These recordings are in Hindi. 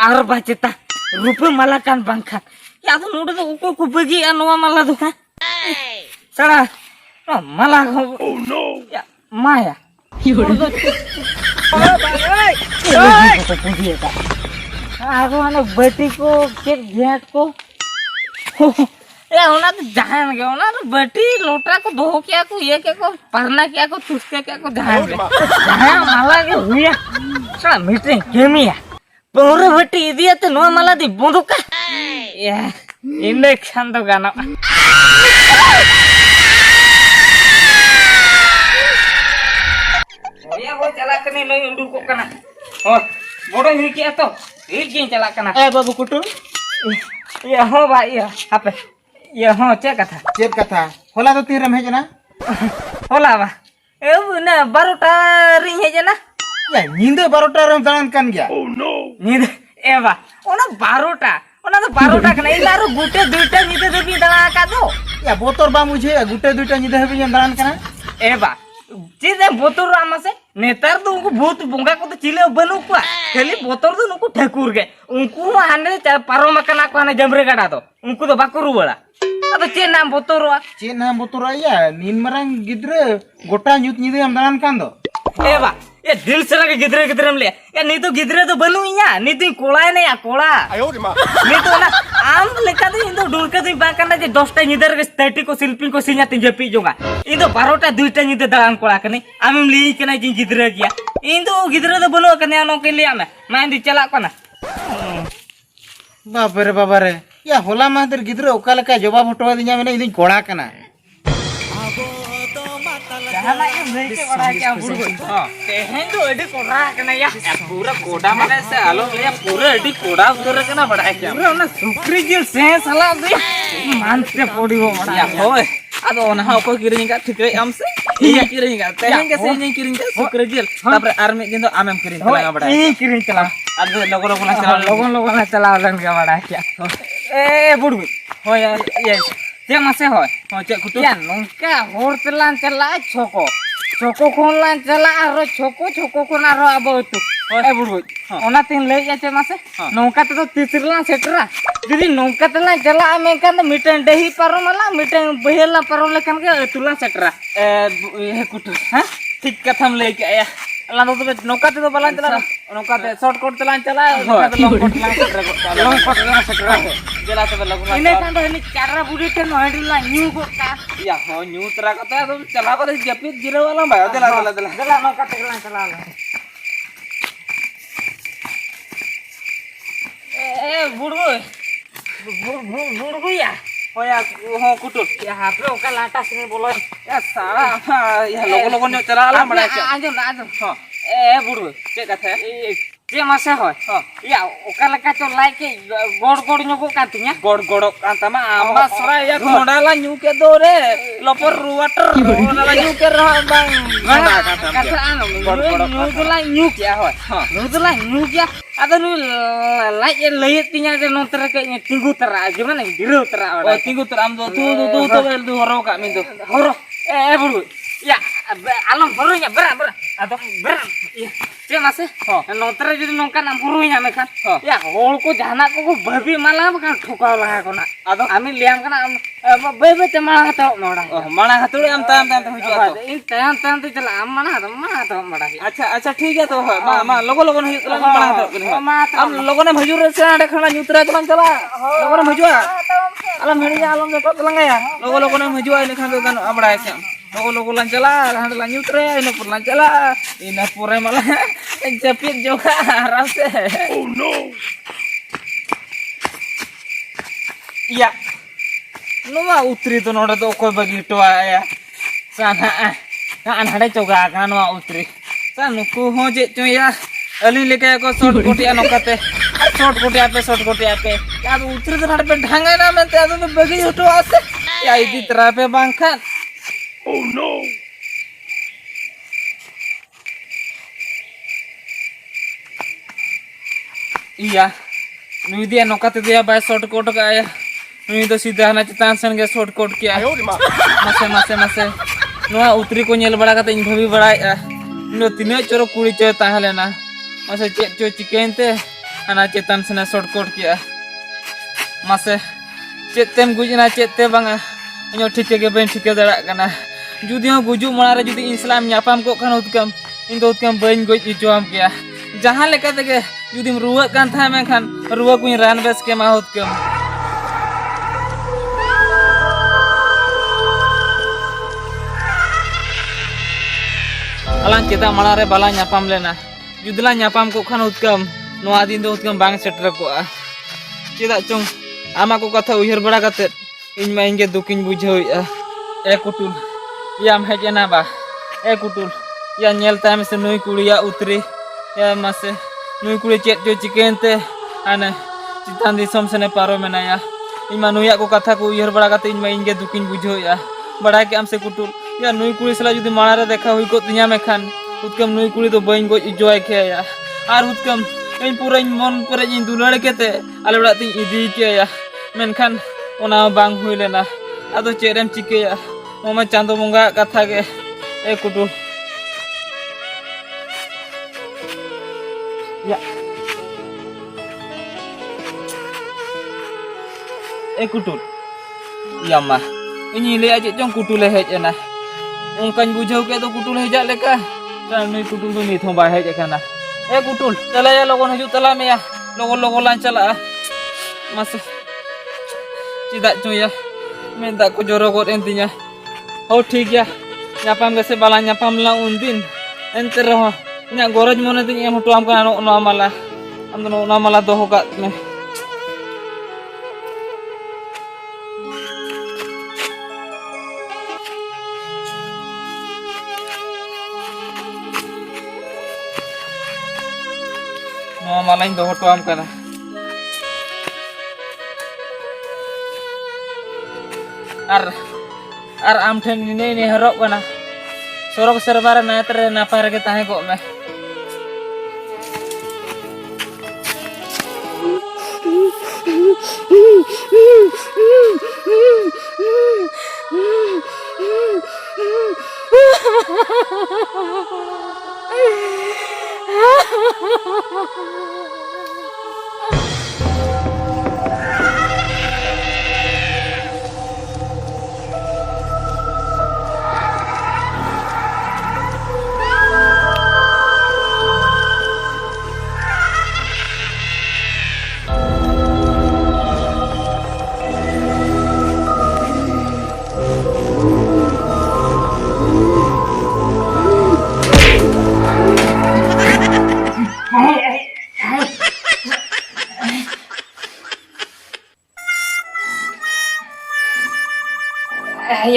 आर बाचेता रुपे माला कान बांखा या तो नोडे तो उको को बगी नोवा माला दो का सड़ा माला oh no या माया आगो आने बटी को के घेट को ए ओना तो जहान के ओना तो बटी लोटा को धो क्या को ये क्या को परना क्या को तुसके क्या को जहान जहान माला के हुआ सड़ा मीटिंग केमिया पौरे बटी इदिया तो नो माला दी बंदूक या इंजेक्शन तो गाना या वो चला कने नहीं उड़ू को कना और बोड़ो ही किया तो एक दिन चला कना ए बाबू कुटुर ये हो भाई आपे ये हो चेक कथा होला तो तीर में जना होला बा ए ना 12टा रिंग है जना या नींद 12टा रे दान कान गया ओह नो नींद ए बा ओना 12टा ओना तो 12टा कने इलारो गुटे दुइटा नींद देबी दला का दो या बोतर बा मुझे गुटे दुइटा नींद हेबी दान कना ए बा चीज़ बोतर आमा से नेतार तो उनको भूत बोंगा को तो चिले बनू को खाली बोतर तो उनको ठेकुर के उनको हाने पारो मकना को हाने जमरे गाड़ा तो उनको तो बाको रुवाड़ा अब चे नाम बोतर या नीन मरंग गिद्रे गोटा न्यूत नीदे हम दान कान दो ए बा ये दिल से लगे गिद्रे ले या नी तो गिद्रे तो बनू इया नी तो कोड़ा है या कोड़ा नी तो ना आम लेका तो इन तो डुलका तो बाकना जे 10टा निदर के 30 को शिल्पी को सिnya तिन जपी जोगा इन तो 12टा 2टा निदे दान कोड़ा कने आम ली कना जे गिद्रे गया इन तो गिद्रे तो बनू कने नो के लिया मैं दी चला कना बाबा रे या होला मादर गिद्रे ओका लका जवाब हटवा दिया मैंने इन कोड़ा कना जहाना ये लेके बड़ा क्या बुड़ हां तेहें तो एडी कोड़ा कना या पूरा कोड़ा माने से आलो ले पूरा एडी कोड़ा उधर कना बड़ा क्या पूरा ना सुक्री जिल से साला दे मान से पोड़ी वो बड़ा या होय अदो ओना को किरिंग का ठीक है हमसे ये किरिंग का तेहें के से नहीं किरिंग का सुक्री जिल तापर आर्मी दिन तो आमेम किरिंग चला बड़ा ये किरिंग चला अब लोगों ना चला लन का बड़ा क्या ए बुड़ होय ये ते मासे होय हो चे कुटु या नोंका होर तलान चला छोको कोन लान चला आरो छोको कोन आरो आबो तु ए बुड़बु ओना तीन ले या चे मासे नोंका तो तिसरला सेटरा जदी नोंका तला चला में कान मिटन डेही पारो मला मिटन बहेला पारो लेकन के तुला सेटरा ए कुटु हां ठीक कथम ले के आया अल्लाह तो नौका तो बलान चला नौका ते शॉर्टकट चलान चला नौका तो लॉन्ग कट लान सेटरा जला तो लगुना इने कांड हनी चारा बुडी ते नोडला न्यू को का या हो न्यू तरा का तो चला को जपी गिरे वाला भाई दला नौका ते चला ए बुड़बु या होया हो कुटुर या हापे ओका लाटा से बोलो या सारा या लोगो ने चला ला बड़ा आजो हां ए बुड़बु के कथा के मासे होय या ओका लका तो लाइक गोड़ नको कातिया गोड़ कांता मा आमा सरा या घोडाला न्यू के दो रे लपर वाटर घोडाला न्यू के रह बांग कथा आनो गोड़ न्यू क्या होय गोड़ न्यू क्या ada nu like leit tinya de nonter ke tinggu tera gimana biru tera oh tinggu tera am tu horo ka min tu horo buru ya alam horunya beran atau beran iya ce mas nonter jadi nongkan am horunya mekan ya hol ko jana ko babi malah kan ठोका lah kona atau ami liam kana bebe te malah ta noda mana haturi am tam huju ato in tam tu chala am mana ta bada अच्छा ठीक है तो मा लोगो नहीं चला बड़ा हम लोगो ने भजूर से आडे खना न्यूतरा चला लोगो ने भजुआ आलम हेड़िया आलम देखो चलंगा या लोगो ने भजुआ लेखा तो गान बड़ा है लोगो लन चला हांडला न्यूतरे इन पर लन चला इन पुरे माला जपित जोगा आराम से ओह नो या नोवा उतरी तो नोडा तो कोई बगीटो आया साना कान हड़े चोगा कानवा उतरी नुकु हो जे चोया अली लेके को शॉर्ट कोटिया नोकाते शॉर्ट कोटिया पे या तो उतरे तो हड़ पे ढंगा ना में ते तो बगी हटो आसे या इदी तरह पे बांखा ओह नो या नुई दिया नोकाते दिया बाय शॉर्ट कोट का आया नुई तो सीधा ना चितान सन के शॉर्ट कोट किया मासे नोआ उतरी को नेल बड़ा काते इन भवी बड़ा नो तिने चोरो कुड़ी चो ताहलेना मासे चे चो चिकेन ते hana cetan sena shortcut kia mase cetem gujina cete banga inyo thike ge ben thike darak kana judi ho guju mara judi islam nyapam ko kan utkam indo utkam ben goj ijoam kia jahan leka tege judi ruwa kan tha menkan ruwa kuin ran bes ke ma utkam alang kita malare bala nyapam lena judila nyapam ko kan utkam noa din do utkam bang setter ko cida chung ama ko katha uyhar bada kate इन में इंगे दुकिन बुझो ए कुटुल या हेजना बा ए कुटुल या नेलता में से नुई कुड़िया उतरी या मासे नुई कुड़ी चेत जो चिकेनते आने चितान दिसम से ने पारो मेनाया इन मा नुया को कथा को उयहर बड़ा कते इन में इंगे दुकिन बुझो बड़ा के हमसे कुटुल या नुई कुड़ी सला जुदी माणारे देखा हुई को तिया में खान उतकम नुई कुड़ी तो बइन गो इजोय खेया आर उतकम इन पूरा इन मन पर इन दुलड़ केते आले बड़ा ती इदी केया मेनखान ओना बांग हुई लेना आदो चेरेम चिकेया मोमा चांदो बंगा कथा के ए कुटुल या ए कुटुल या मा इनी ले आजे चों कुटुल हेजना उनकान बुझाव के तो कुटुल हेजा लेका नी कुटुल तो नी थोबा हेज एखाना ए कुटुल चला या लोगन हजू तला में या लोगन लान चला मासे चिदा cuy ya minta ko jorokot intinya oh ठीक ya nyapam gase bala nyapam la undin ente roh nya goroj mone tin em hoto am kan no amala am no amala doho kat me no amala in doho to am kana ar am ठेन ने हरक बना सरक सरबार ना तरे ना पार के ताहे को में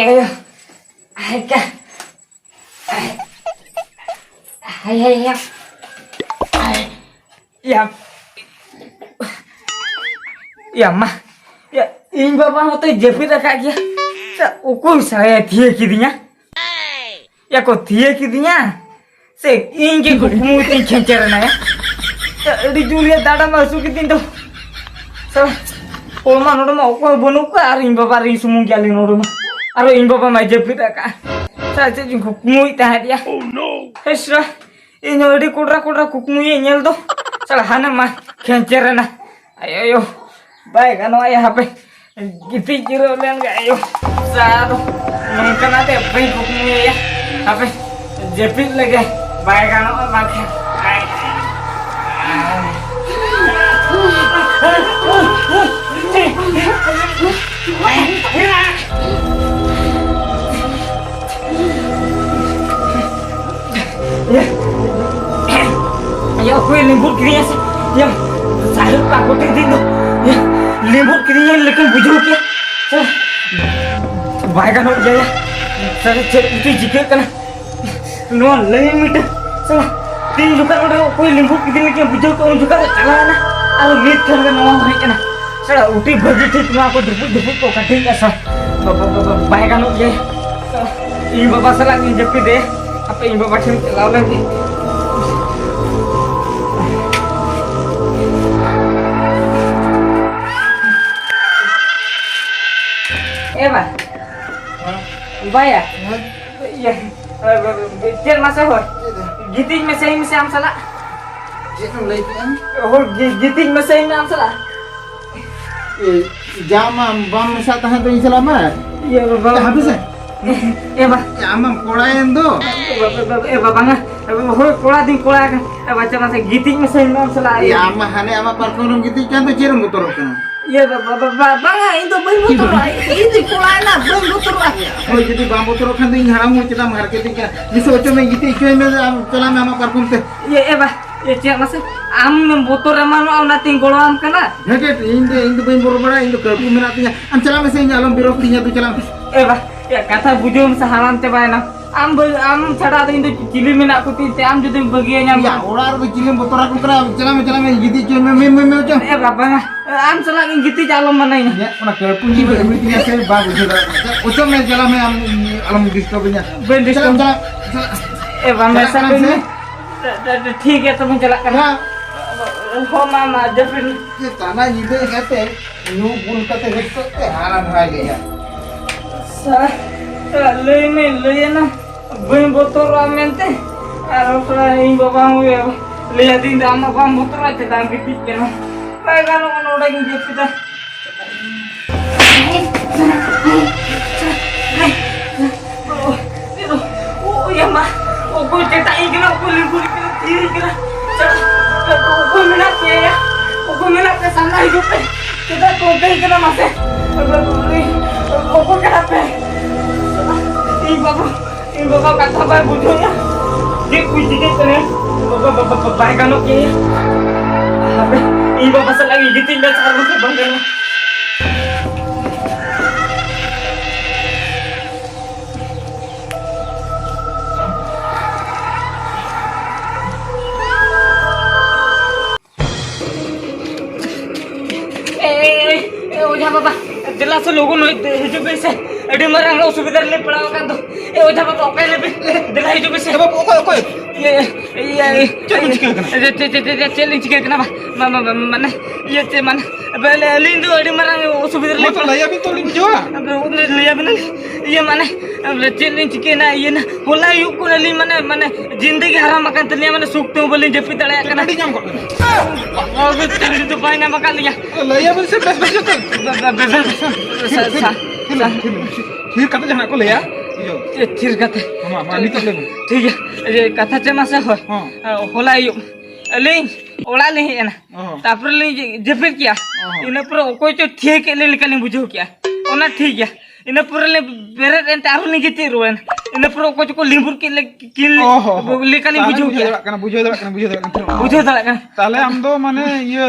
ayo aika ayo ya mah ya ini bapak mau tuh jepit kakak dia ukur saya dia kidinya ya kok dia kidinya se ini kok mutin cencerna ya di Julia dada masuk kitin tuh so Oma nodo mau ko bonu ko aring bapak ring sumung galin nodo mah aro in bapak mai jepit ka sa je jing kukmui ta dia oh no hesra ino di kudra kukmui nyel do salah hana mah kencerna ayo baik ano ay hape giti jiro len ga ayo sa do nungkana te bai kukmui ya hape jepit lagi baik ano mah ya aku lembut kirinya sih ya saya takut itu ya lembut kirinya lekan bujuk ya baik kan ya saya cek itu jika kena non limit salah tin juga udah aku lembut kirinya lekan bujuk kau juga salah na alu mit kan ngomong hari kena salah uti bagi tik aku debut kau kadang ya sah baik kan ya ini bapak salah ngejepit deh apa ini bapak sih lawan lagi Eva, bayar, iya, biar masa hor, gitu masih am salah, Cik nak lagi kan? Oh, giting masa ini salah. Jam bam mesa tahan tu selamat. Iya, Bapak. Habis eh? Iya, Pak. Ya amam korain tu. Bapak nggak. Kola ting kola kan. Baca masa giting masa ini salah. Ya amah hane amah parkorum gitu kan tu cirum motor kan. Iya, Bapak itu bang motor. Ini kola lah, bang motor lah. Oh jadi bam motor kan tu haram kita marketing kan. Bisa macam gitu ikut me celam amah parkorum teh. Iya, Pak. Ya cik masa am motor emang au nating kolam kana. Ya ke Indo bain borobara Indo kerpu minatnya. Am celam se alam biroktinya tu celam. Pak. Ya kata bujum sahalan teh bayana. Am cara tu Indo cili minak kuti teh am jadi bagiannya. Ya orar tu cilim motor aku kena celam gitu ikut me macam. Bapak am selagi gitu calon mana ini? Ya, mana kerpu ni beritinya saya bagus sudah. Macam me celam alam discoverynya. Ben Celam disco. Pak masa ini. ठीक है तो मैं चला करना हो मामा जब फिर ये ताना जिदे कहते न्यू बुल कहते हेड करते हारा भाई गया ले ना बहन बोतल रामेंते और इन बाबा हुए ले दिन दाम बाबा बोतल आते दाम के पीछे ना मैं गाना उड़ा के जे पिता ओ ये मां कोई चेता इकना को लिखुर के इकना चल को मिला के या को मिला के सामने ही पे kita को कहीं के ना से को क्या पे इन बाबा कथा बाय बुझो या ये कुछ चीजें करे बाबा बाय गानो के अबे इन बाबा से लगी जितनी मैं चार से बंद करना ओझा बाबा दिला से लोगों ने हिजो पे से एडी मरंग असुविधा ले पड़ाव kan तो ए ओझा बाबा ओके ले दिला हिजो पे से बाबा ओके ये चेलिंग चिकन कना माने ये चे माने बेले लिंग दो एडी मरंग असुविधा ले तो लया भी तो लिंग जोआ उन्हें लिया बिना ये माने चेलिंग चिकन ना ये ना होला यू को ली माने जिंदगी हराम akan तलिया माने सुखते हो बोले जपी तड़े कना डी जाम कर और तेरे तो पाई ना मका लिया लया भी से बस फिर कत जना को लया ठीक कते मामा नी तो ले ठीक है ये कथा चमा से हो होला यू लिंग ओला ले है ना तापर लिंग जपी किया इन पर कोई तो ठीक ले लेकलिंग बुझो किया ओना ठीक है इन पर ले बेरे एंते आरो लिंग ती रोन इन पर कोई को लिंबुर के किल लेकलिंग बुझो किया kana bujo dala kana tale am do mane ye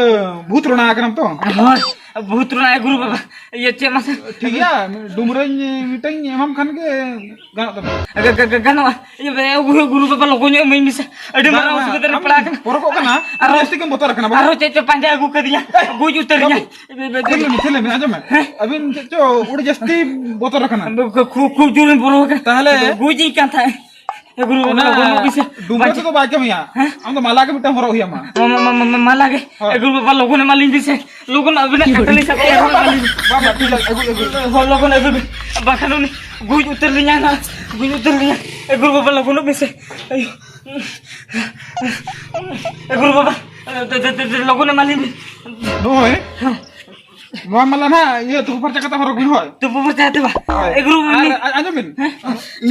bhut rona kana to हां भूत रना गुरु बाबा ये चे मासे ठीक है डुमरे मिटeng emam kan ke गाना ये गुरु बाबा लोगोnya मैं मिस अड़ी मारा उसके तरफ पड़ा kan porok kana aro esti kan botor kana aro चे पंजा aguk ke dia गुज उतरnya थेले में आजम अबिन चो उड़ जस्ती बोतर kana खूब जुरन बोरो kan ताहले गुज ही kan था गुरु बाबा लोगों bisa डुमरे तो बाके में हम तो माला के मिटा हरो हिया मा माला के गुरु बाबा लोगों ने मालिन दिसे लोगों ने अभी कटली सब बाबा ठीक है हो लोगों ने अभी बाखनो ने गुज उतर लिया ना गुज उतर लिया गुरु बाबा लोगों ने bisa गुरु बाबा लोगों ने मालिन नो है नो माला ना ये तो ऊपर चकता हरो गुन होय तो ऊपर चाहते बा गुरु आजमिन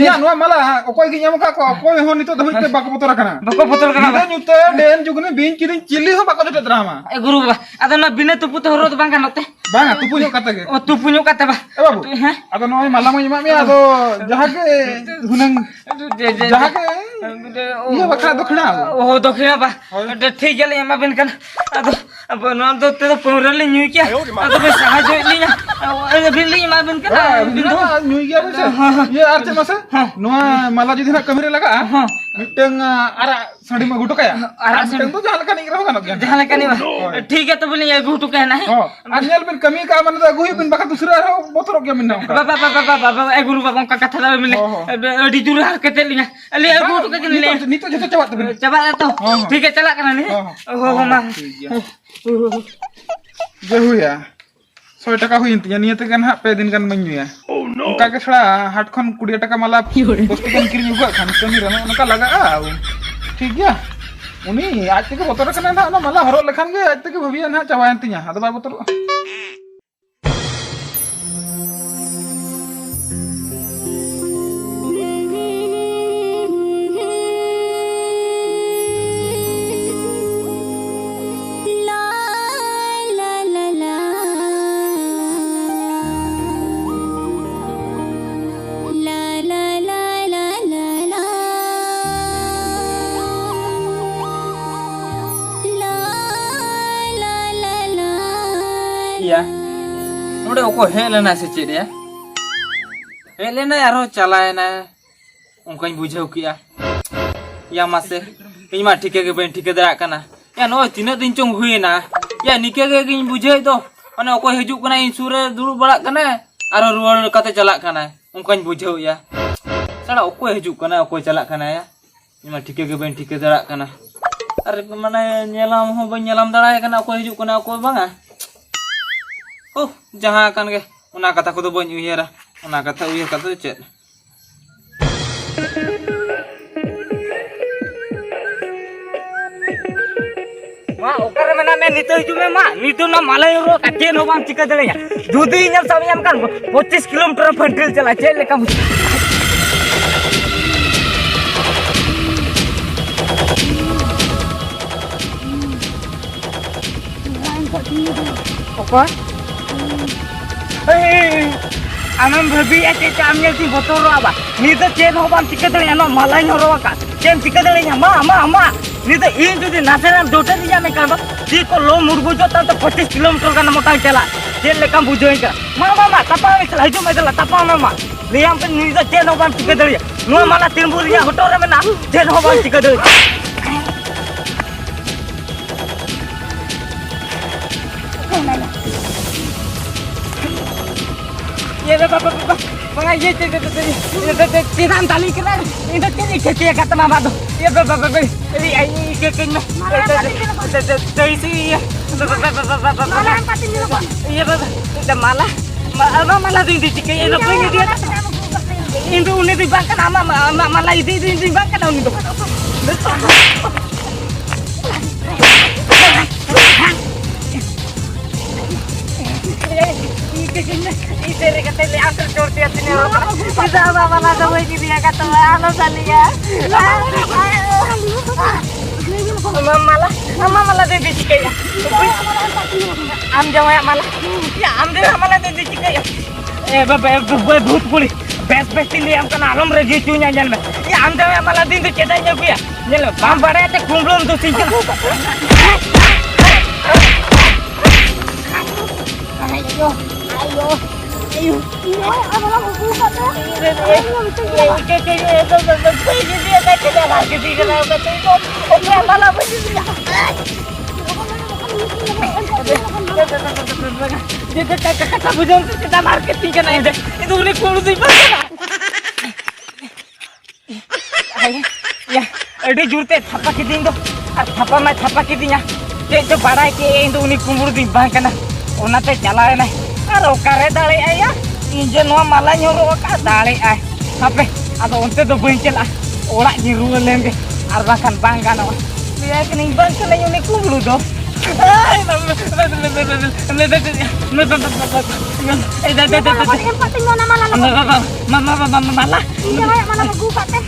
इया नो माला ओकोय gi nyam ka ko okoy ho nito dhamit ke bako botor kana den nyute den jugne bin kirin chili ho bako jote drama गुरु बाबा ada na bine tu puto horo bang kan ote bang tu punyo kata ge oh tu punyo kata ba babu ada no malam mo nyama mi ado jahage hunang jahage iya bakra dokhna oh dokhna ba ठीक है यमा बिन kan ado no तो ते पूरा ले न्यू क्या ado be sahajo linya बिन ले यमा बिन kan bin do न्यू गया बसे ये arche masa no mala jodi na kamere laga miteng ara sadi ma gutu kaya ara miteng to jahan kan ingra kan jahan kan ni ठीक है तो बोले ये गुटू कहना है anyal bin kami ka man da guhi bin baka dusra ro botor ge min na बाबा ए गुरु बाबा का कथा दा मिले अडी दूर हर के लिया अली ए गुटू के ले ni to joto chawat bin चबा तो ठीक है चला करना नहीं हो मा je huya 100 টাকা হুইন তিয়া নিয়তে kan ha pe din kan menyu ya उनका के थोड़ा हाट खन 20 টাকা माला वस्तु kan kirim juga kan kami rana उनका लगा ठीक है उनी आज तक बोतर करना ना ना माला हरो लेखान के आज तक भविया ना चावायन तिया अद बा बोतर या नोडे ओको हेलेना से चेड़िया हेलेना यारो चलाएना उनका बुझाव किया या मासे इमा ठीके के बन ठीके दरा कना या नो तीना दिन चोंग हुईना या निके के गिन बुझे दो अने ओको हिजुक कना इन सुरे दुरु बड़ा कना आरो रुवार कते चला कना उनका बुझाव या साला ओको हिजुक कना ओको चला कना या इमा ठीके के बन ठीके दरा कना अरे माने नेलाम हो बन नेलाम दराय कना ओको हिजुक कना ओको बांगा ओ जहाँ कान के उना कथा को तो बन उयरा उना कथा उयर कथा चेत मा ओकर में ना मैं नितो हिजु में मा नितो ना मालय रो काटे नो बाम चिका दलेया दुदी इन सब यम कान 25 किलोमीटर फंट्रिल चला चल लेका ओकर आमम भबी एते चामने ती बोतरो आबा नी तो चेन हो बाम चिका दले ना मालय रो का चेन चिका दले मा नी तो इन जुदी नासेना डोटे दिया में कान ती को लो मुरगु जो ता तो 25 किलोमीटर का मोटा चला चेन लेका बुझोई का मा तपा में चला हिजो में चला तपा में लियाम पे नी तो चेन हो बाम चिका दले नो माला तिरबुरिया होटोरे में ना चेन हो बाम चिका दले ये बाबा बंगा ये चिरान ताली के ना इधर चली खेती का तमा बादो ये बाबा ये आई के में तैसी ये माला दी के ये लोग ये दिया इंदु उन्हें दी बांका ना माला दी बांका ना उन्हें तो इधर का तेरे आंसर छोड़ते हैं तेरे इधर बाबा ना तो वही दिया का तो आलो चलिए माला दे दी चिकया आम जाओ माला या आम दे माला दे दी चिकया ए बाबा भूत पुली बेस्ट बेस्ट ले हम का आलम रे जी चुnya जन में ये आम जाओ माला दिन तो चेता ही पिया चलो बाम बड़े ते कुंबलम तो season ayo abang buka tuh ke itu dia tak kena lagi di dalam kata itu oke malah begini dia kata bujang kita marketing kan aja itu udah kurus di mana ya ada jurte thapa kiting tuh thapa kitingnya itu bada ke itu udah kumbur di bang kana onate chala na aro kare dale aya inje no mala nyoro ka dale ay hape ado onte do bencela ora ni rulen ge arba kan bangga no dia kini bang kala yuni kumbur do ay mala mana buka teh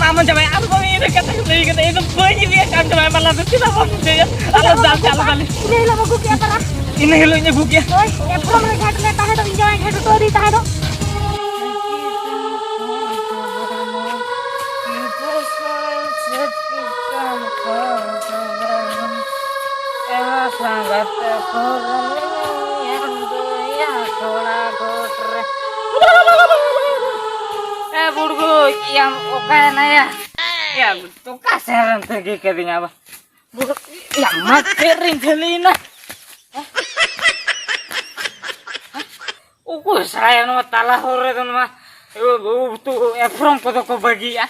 aman coba aku ini kata kata itu banyak dia kan coba malah tidak mau dia ala jalan kali ini lo buku apa lah ini helonya buku ya oi efrom le ghat leta hai to enjoy ghat to dita hai to sangat ya thoda gotre burgo yang oka na ya tu kasaran tegi kedinya apa burgo yang materin gelina uku saya no tala hore don ma tu efrom ko to ko bagi ya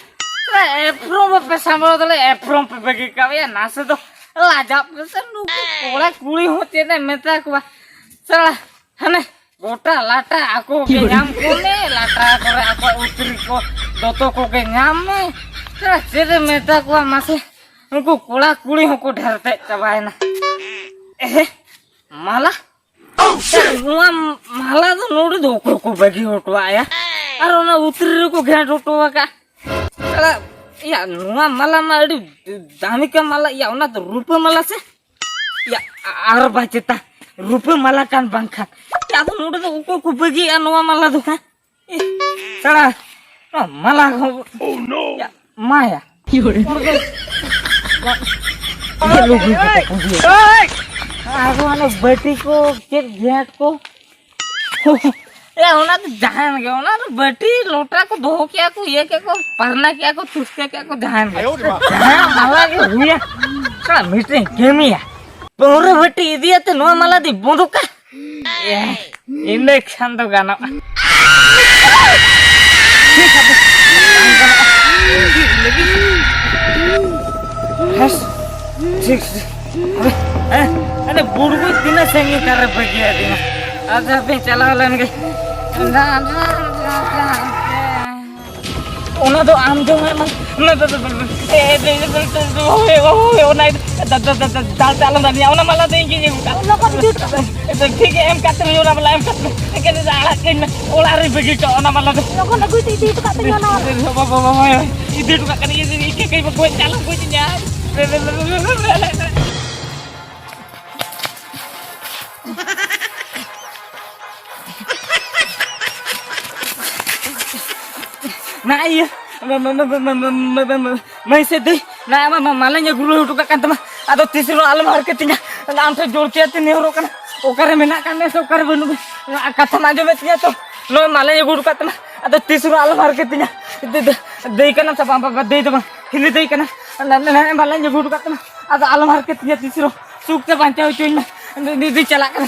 efrom pe sambal dole efrom pe bagi ka ya nas to lajap pesan nu kola kuli hote na meta ko salah hane गोटा लाटा aku ke nyam kone lata kore aku utri ko doto ko ke nyam me terus meta ko masih उनको कोड़ा कुड़ी होको ढेरते चबायना ए माला नुआ माला तो नोड़ दो को बगी होटवाया और ना उतरे को घेट होटवा का साला या नुआ माला मा अड़ी दामी का माला या ना तो रुपए माला से या आर बचता रुपए माला कान बंखा या तो नोड़ दो को बगी नुआ माला दो का साला माला oh no या माया aku anak beti ko cek lihat ko ya ona tuh jahan ke ona tuh beti lota ko doh ke aku ye ke ko parna ke aku tus ke aku jahan ke jahan malah ke huya kala meeting game ya pura beti dia tuh no malah di bondok ka ya ini kan tuh gana Has, six, अरे बुढ़ को इतना संगी कर बगिया दिना आजा पे चला लन गए ओना तो आम जो है ना तो ए दे ओ ना दाल चालन दानी ओना मला देंगे ये ओना को तो ठीक है एम काट में ओना मला एम काट में के जाला के ओला रे बगी तो ओना मला लोगो ना कोई ती तो काट ना बाबा ये तो का ये के के कोई चालन कोई न्या nah iya मैं से दे ना मालanya guru itu kan teman atau tisro alam marketingnya ante जोड़ के नहीं हो रोकना ओकरे में ना करने से ओकरे बनु कथा माजो में तिया तो नो मालanya guru का teman atau tisro alam marketingnya दे करना सब apa दे दे हिली दे करना ना मालanya guru का teman atau alam marketingnya tisro सूख से बांचा हो चुन di चला कर